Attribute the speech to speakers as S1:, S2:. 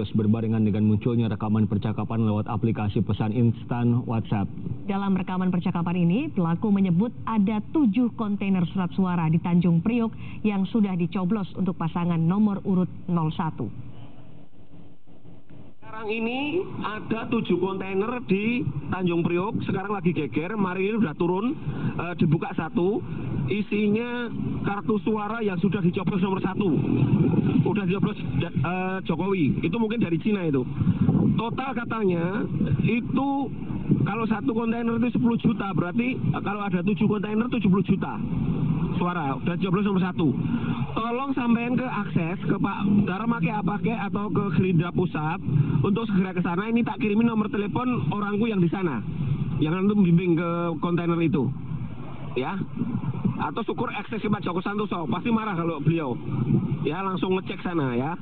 S1: dicoblos berbarengan dengan munculnya rekaman percakapan lewat aplikasi pesan instan WhatsApp.
S2: Dalam rekaman percakapan ini, pelaku menyebut ada 7 kontainer surat suara di Tanjung Priok yang sudah dicoblos untuk pasangan nomor urut 01.
S3: Sekarang ini ada 7 kontainer di Tanjung Priok, sekarang lagi geger, hari ini sudah turun, dibuka 1, isinya kartu suara yang sudah dicoblos nomor 1, udah dicoblos Jokowi, itu mungkin dari Cina itu. Total katanya itu kalau 1 kontainer itu 10 juta, berarti kalau ada 7 kontainer 70 juta suara, udah dicoblos nomor 1. Tolong sampein ke akses ke Pak Daramake Apake atau ke Gerindra Pusat untuk segera ke sana. Ini tak kirimin nomor telepon orangku yang di sana, yang nanti membimbing ke kontainer itu, ya. Atau syukur akses ke Pak Joko Santoso, pasti marah kalau beliau, ya langsung ngecek sana ya.